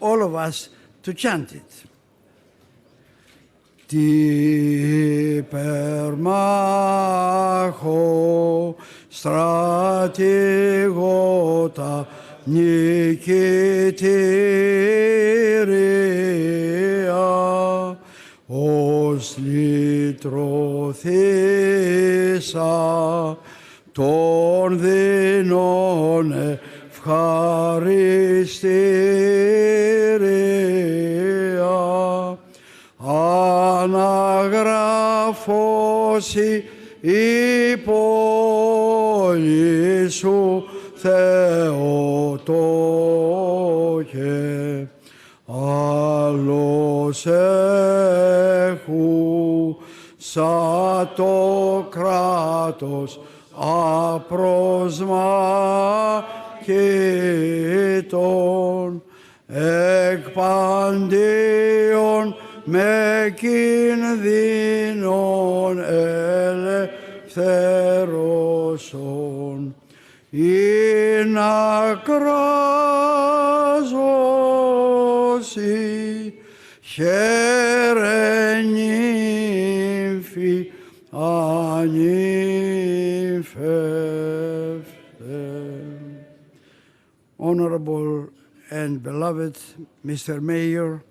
all of us to chant it. Ti permacho strategota nikiteria os litrothesa ton denon ευχαριστήρια αναγράφωση υπόλοι σου Θεοτόκε άλλος έχου σαν το κράτος απροσμάκητον εκ παντίον με κινδύνων ελευθερώσον ή να κράζωση χαίρε νύμφη ανύμφευτε. Honorable and beloved Mr. Mayor,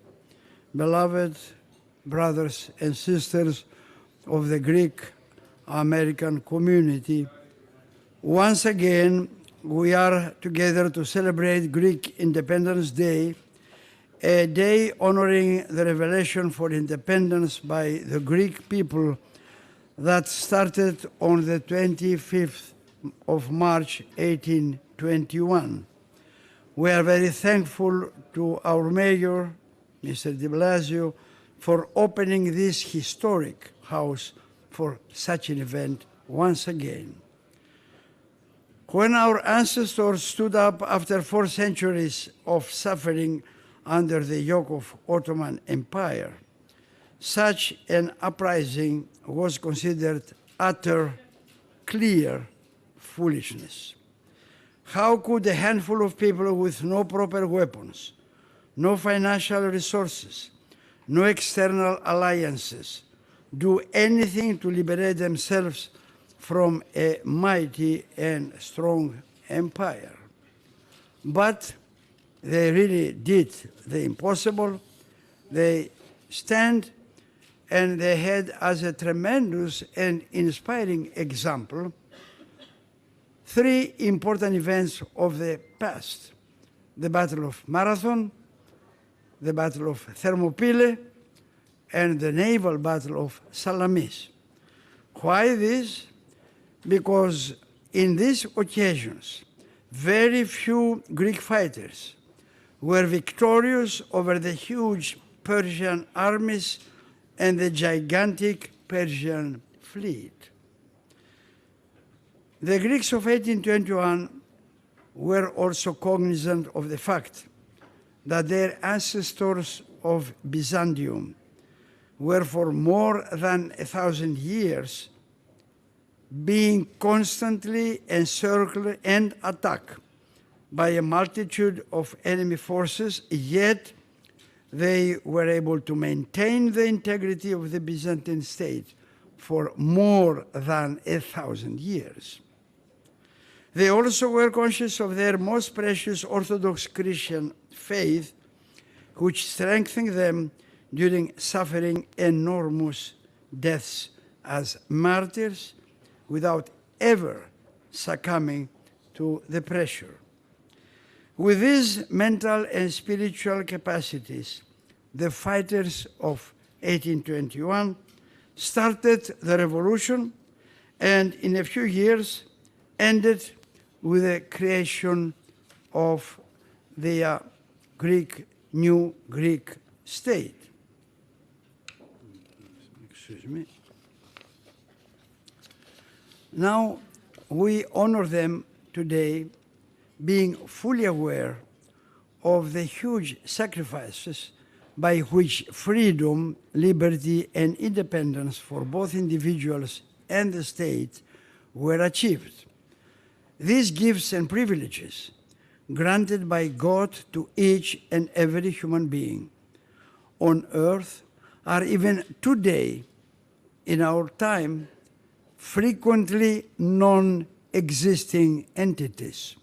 beloved brothers and sisters of the Greek American community, once again we are together to celebrate Greek Independence Day, a day honoring the revelation for independence by the Greek people that started on the 25th of March 1821. We are very thankful to our mayor, Mr. Blasio, for opening this historic house for such an event once again. When our ancestors stood up after 4 centuries of suffering under the yoke of Ottoman Empire, such an uprising was considered utter, clear foolishness. How could a handful of people with no proper weapons, no financial resources, no external alliances, do anything to liberate themselves from a mighty and strong empire? But they really did the impossible. They stand and they had as a tremendous and inspiring example 3 important events of the past: the Battle of Marathon, the Battle of Thermopylae, and the naval battle of Salamis. Why this? Because in these occasions, very few Greek fighters were victorious over the huge Persian armies and the gigantic Persian fleet. The Greeks of 1821 were also cognizant of the fact that their ancestors of Byzantium were for more than 1,000 years being constantly encircled and attacked by a multitude of enemy forces, yet they were able to maintain the integrity of the Byzantine state for more than 1,000 years. They also were conscious of their most precious Orthodox Christian faith, which strengthened them during suffering enormous deaths as martyrs without ever succumbing to the pressure. With these mental and spiritual capacities, the fighters of 1821 started the revolution and in a few years ended with the creation of the new Greek state. Excuse me. Now we honor them today, being fully aware of the huge sacrifices by which freedom, liberty, and independence for both individuals and the state were achieved. These gifts and privileges granted by God to each and every human being on earth are even today, in our time, frequently non-existing entities.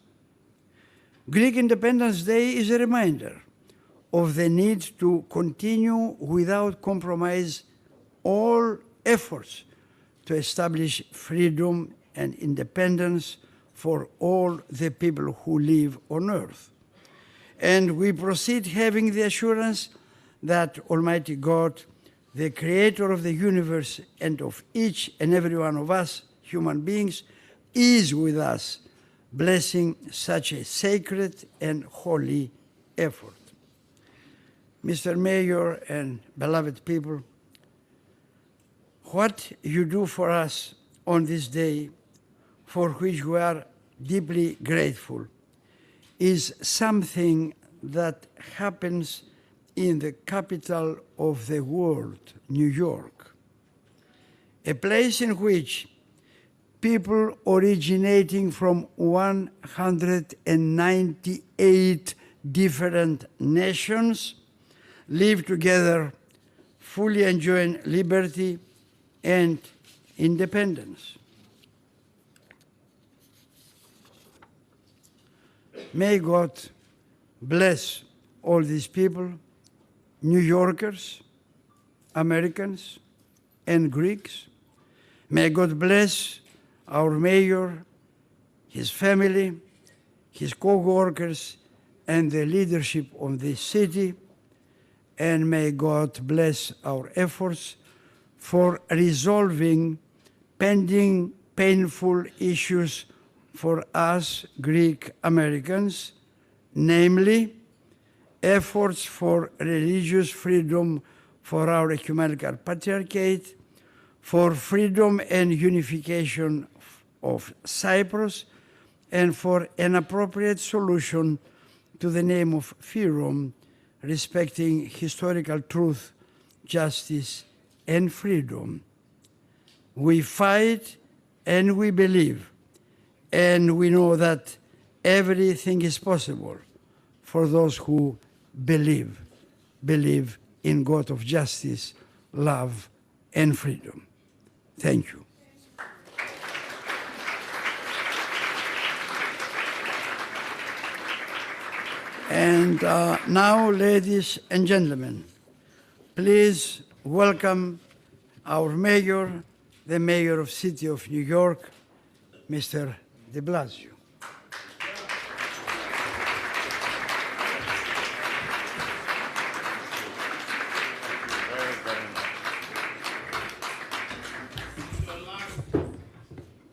Greek Independence Day is a reminder of the need to continue without compromise all efforts to establish freedom and independence for all the people who live on earth. And we proceed having the assurance that Almighty God, the creator of the universe and of each and every one of us, human beings, is with us, blessing such a sacred and holy effort. Mr. Mayor and beloved people, what you do for us on this day, for which we are deeply grateful, is something that happens in the capital of the world, New York, a place in which people originating from 198 different nations live together, fully enjoying liberty and independence. May God bless all these people, New Yorkers, Americans, and Greeks. May God bless our mayor, his family, his co-workers, and the leadership of this city. And may God bless our efforts for resolving pending painful issues for us Greek Americans, namely efforts for religious freedom for our ecumenical patriarchate, for freedom and unification of Cyprus, and for an appropriate solution to the name of Fyrom, respecting historical truth, justice, and freedom. We fight and we believe, and we know that everything is possible for those who believe in God of justice, love, and freedom. Thank you. And now, ladies and gentlemen, please welcome our mayor, the mayor of the city of New York, Mr. de Blasio.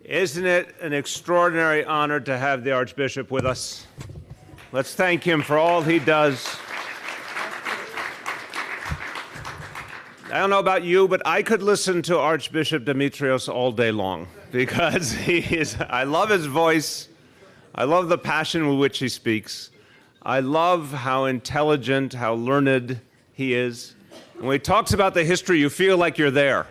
Isn't it an extraordinary honor to have the Archbishop with us? Let's thank him for all he does. I don't know about you, but I could listen to Archbishop Demetrios all day long because I love his voice. I love the passion with which he speaks. I love how intelligent, how learned he is. And when he talks about the history, you feel like you're there.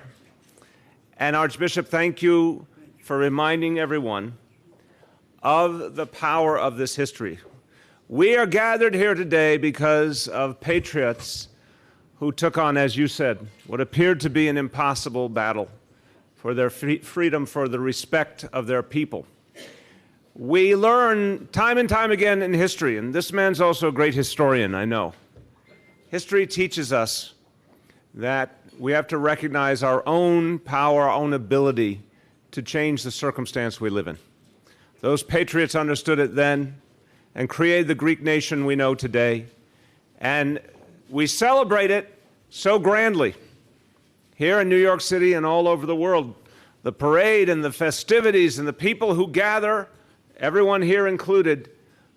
And Archbishop, thank you for reminding everyone of the power of this history. We are gathered here today because of patriots who took on, as you said, what appeared to be an impossible battle for their freedom, for the respect of their people. We learn time and time again in history, and this man's also a great historian, I know. History teaches us that we have to recognize our own power, our own ability to change the circumstance we live in. Those patriots understood it then and created the Greek nation we know today. And we celebrate it so grandly here in New York City and all over the world. The parade and the festivities and the people who gather, everyone here included,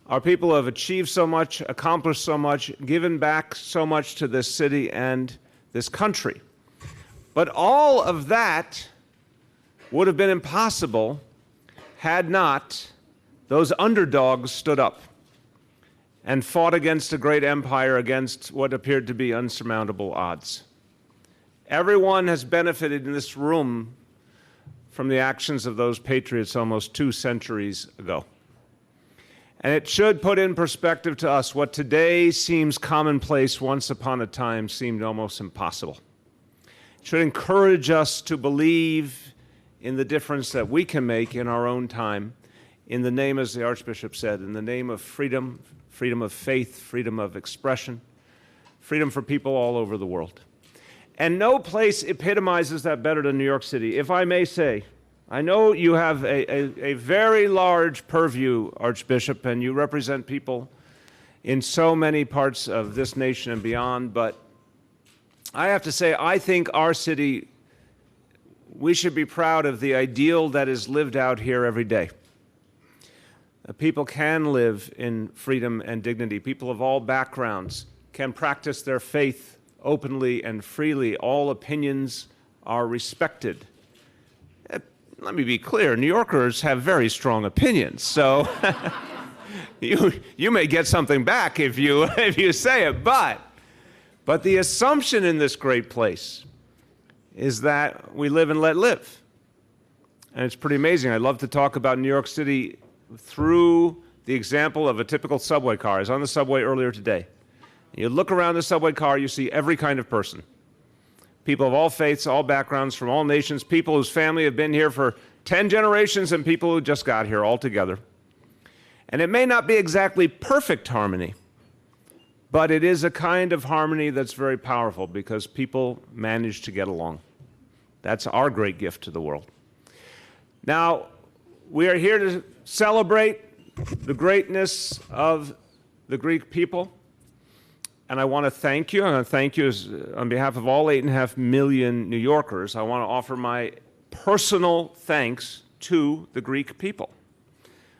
are people who have achieved so much, accomplished so much, given back so much to this city and this country. But all of that would have been impossible had not those underdogs stood up and fought against a great empire, against what appeared to be unsurmountable odds. Everyone has benefited in this room from the actions of those patriots almost 2 centuries ago. And it should put in perspective to us what today seems commonplace, once upon a time seemed almost impossible. It should encourage us to believe in the difference that we can make in our own time, in the name, as the Archbishop said, in the name of freedom, freedom of faith, freedom of expression, freedom for people all over the world. And no place epitomizes that better than New York City. If I may say, I know you have a very large purview, Archbishop, and you represent people in so many parts of this nation and beyond, but I have to say, I think our city, we should be proud of the ideal that is lived out here every day. People can live in freedom and dignity. People of all backgrounds can practice their faith openly and freely. All opinions are respected. Let me be clear, New Yorkers have very strong opinions, so you may get something back if you say it, but the assumption in this great place is that we live and let live. And it's pretty amazing. I love to talk about New York City through the example of a typical subway car. I was on the subway earlier today. You look around the subway car, you see every kind of person. People of all faiths, all backgrounds, from all nations, people whose family have been here for 10 generations, and people who just got here all together. And it may not be exactly perfect harmony, but it is a kind of harmony that's very powerful because people manage to get along. That's our great gift to the world. Now, we are here to celebrate the greatness of the Greek people. And I want to thank you. I want to thank you on behalf of all 8.5 million New Yorkers. I want to offer my personal thanks to the Greek people.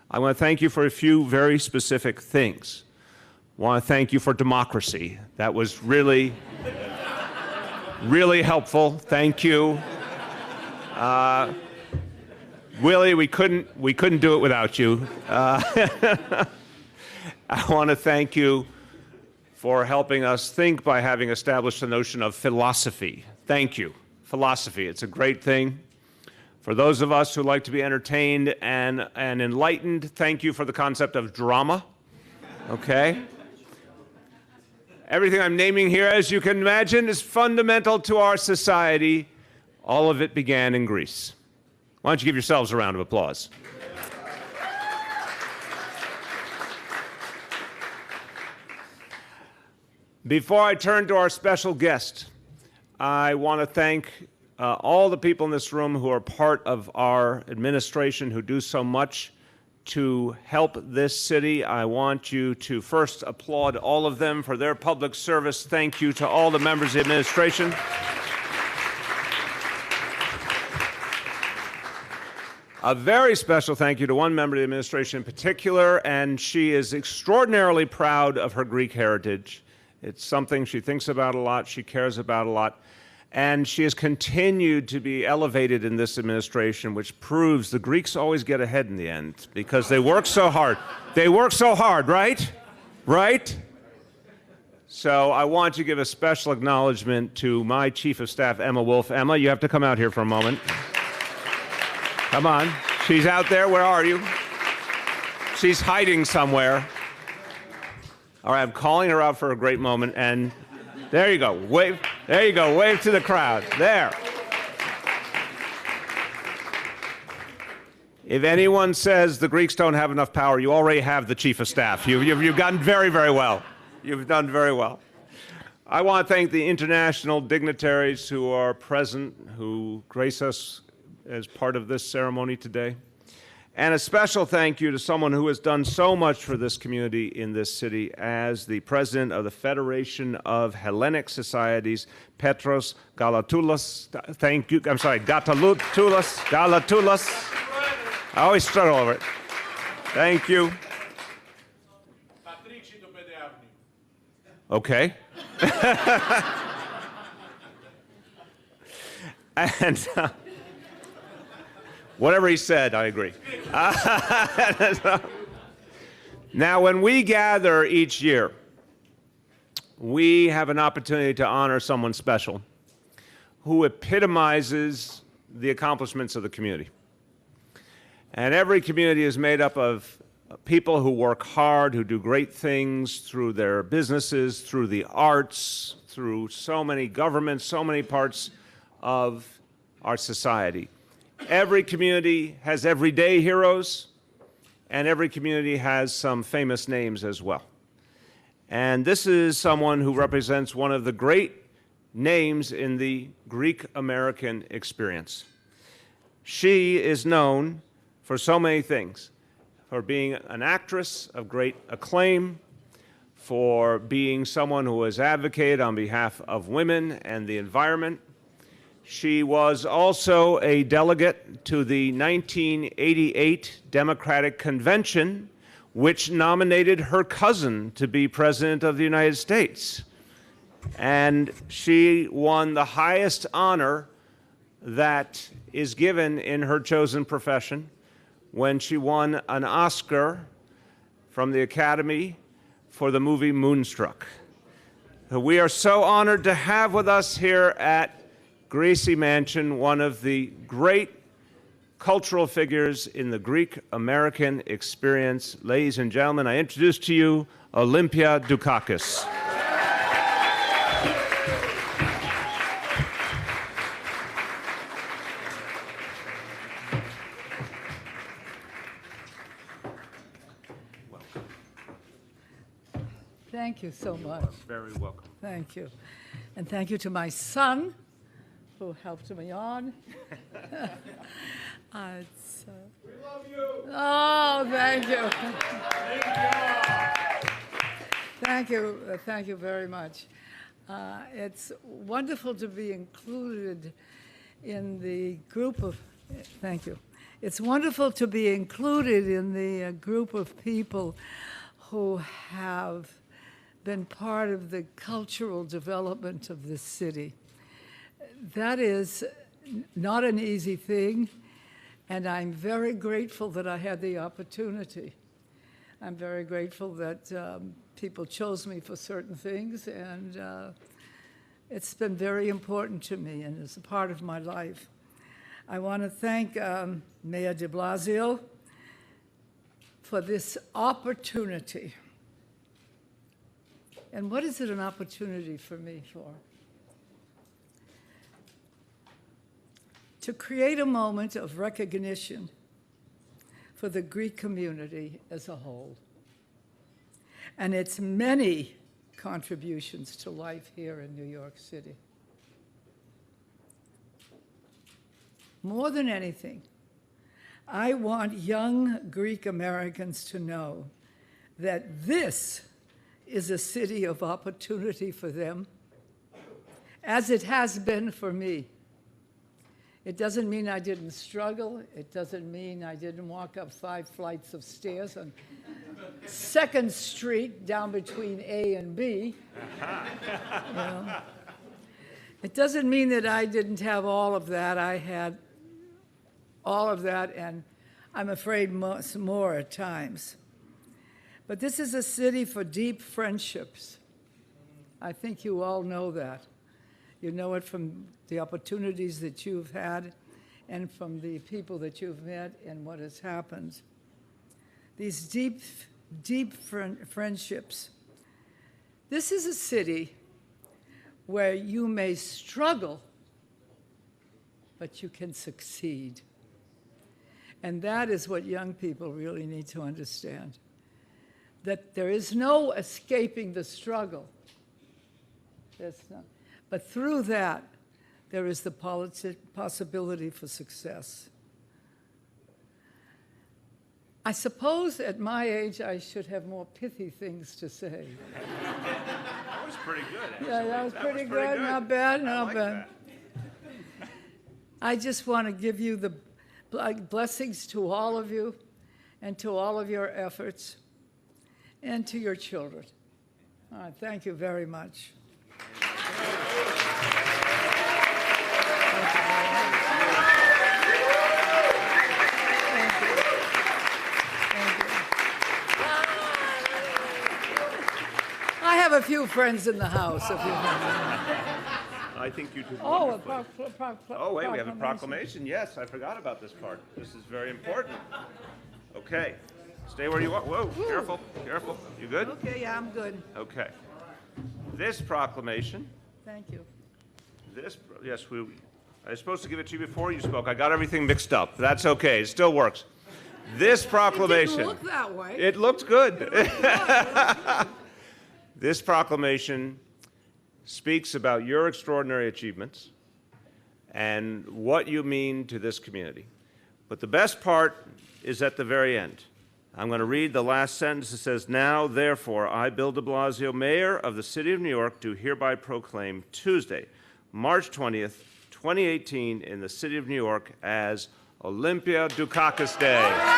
I want to thank you for a few very specific things. I want to thank you for democracy. That was really, really helpful. Thank you. Willie, we couldn't do it without you. I want to thank you for helping us think by having established the notion of philosophy. Thank you. Philosophy, it's a great thing. For those of us who like to be entertained and enlightened, thank you for the concept of drama, okay? Everything I'm naming here, as you can imagine, is fundamental to our society. All of it began in Greece. Why don't you give yourselves a round of applause? Before I turn to our special guest, I want to thank all the people in this room who are part of our administration, who do so much to help this city. I want you to first applaud all of them for their public service. Thank you to all the members of the administration. A very special thank you to one member of the administration in particular, and she is extraordinarily proud of her Greek heritage. It's something she thinks about a lot, she cares about a lot, and she has continued to be elevated in this administration, which proves the Greeks always get ahead in the end because they work so hard. They work so hard, right? Right? So I want to give a special acknowledgement to my Chief of Staff, Emma Wolf. Emma, you have to come out here for a moment. Come on. She's out there. Where are you? She's hiding somewhere. All right, I'm calling her out for a great moment, and there you go. Wave. There you go. Wave to the crowd. There. If anyone says the Greeks don't have enough power, you already have the Chief of Staff. You've done very, very well. You've done very well. I want to thank the international dignitaries who are present, who grace us as part of this ceremony today. And a special thank you to someone who has done so much for this community in this city as the president of the Federation of Hellenic Societies, Petros Galatoulas. Thank you. I'm sorry, Galatoulas. I always struggle over it. Thank you. Okay. And whatever he said, I agree. Now, when we gather each year, we have an opportunity to honor someone special who epitomizes the accomplishments of the community. And every community is made up of people who work hard, who do great things through their businesses, through the arts, through so many governments, so many parts of our society. Every community has everyday heroes, and every community has some famous names as well. And this is someone who represents one of the great names in the Greek-American experience. She is known for so many things, for being an actress of great acclaim, for being someone who has advocated on behalf of women and the environment. She was also a delegate to the 1988 Democratic Convention, which nominated her cousin to be President of the United States. And she won the highest honor that is given in her chosen profession when she won an Oscar from the Academy for the movie Moonstruck. We are so honored to have with us here at Gracie Mansion one of the great cultural figures in the Greek-American experience. Ladies and gentlemen, I introduce to you Olympia Dukakis. Thank you so much. You're very welcome. Thank you. And thank you to my son, who helped me on. We love you. Oh, thank you. Thank you. Thank you very much. It's wonderful to be included in the group of, thank you. It's wonderful to be included in the group of people who have been part of the cultural development of this city. That is not an easy thing, and I'm very grateful that I had the opportunity. I'm very grateful that people chose me for certain things, and it's been very important to me, and it's a part of my life. I want to thank Mayor de Blasio for this opportunity. And what is it an opportunity for me for? To create a moment of recognition for the Greek community as a whole and its many contributions to life here in New York City. More than anything, I want young Greek Americans to know that this is a city of opportunity for them, as it has been for me. It doesn't mean I didn't struggle. It doesn't mean I didn't walk up 5 flights of stairs on 2nd Street down between A and B. You know. It doesn't mean that I didn't have all of that. I had all of that, and I'm afraid more at times. But this is a city for deep friendships. I think you all know that. You know it from the opportunities that you've had and from the people that you've met and what has happened. These deep friendships. This is a city where you may struggle, but you can succeed. And that is what young people really need to understand, that there is no escaping the struggle. There's not. But through that, there is the possibility for success. I suppose at my age, I should have more pithy things to say. That was pretty good, actually. Yeah, that was pretty good. Not bad, not bad. I just want to give you the blessings to all of you and to all of your efforts and to your children. All right, thank you very much. I have a few friends in the house. I think you did Oh, wonderfully. Oh, wait, we have a proclamation. Yes, I forgot about this part. This is very important. Okay, Stay where you are. Whoa, careful, careful. You good? Okay, yeah, I'm good. Okay. This proclamation, Thank you. I was supposed to give it to you before you spoke. I got everything mixed up. That's okay. It still works. This proclamation. It didn't look that way. It looked good. This proclamation speaks about your extraordinary achievements and what you mean to this community. But the best part is at the very end. I'm going to read the last sentence. It says, "Now, therefore, I, Bill de Blasio, Mayor of the City of New York, do hereby proclaim Tuesday, March 20th, 2018, in the City of New York as Olympia Dukakis Day."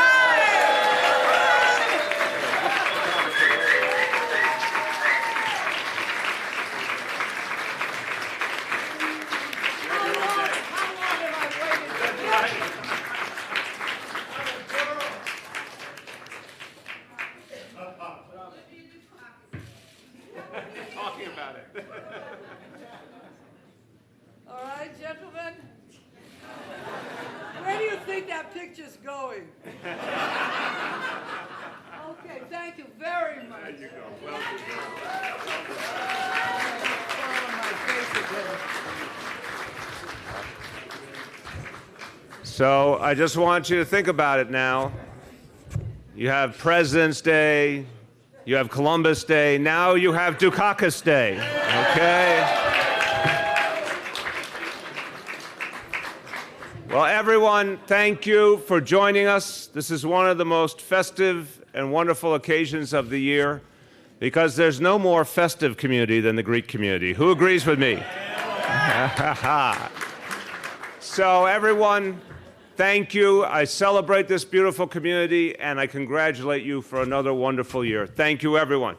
Talking about it. All right, gentlemen. Where do you think that picture's going? Okay, thank you very much. There you go. Well deserved. So I just want you to think about it now. You have President's Day, you have Columbus Day, now you have Dukakis Day, okay? Well, everyone, thank you for joining us. This is one of the most festive and wonderful occasions of the year because there's no more festive community than the Greek community. Who agrees with me? So everyone, thank you. I celebrate this beautiful community and I congratulate you for another wonderful year. Thank you, everyone.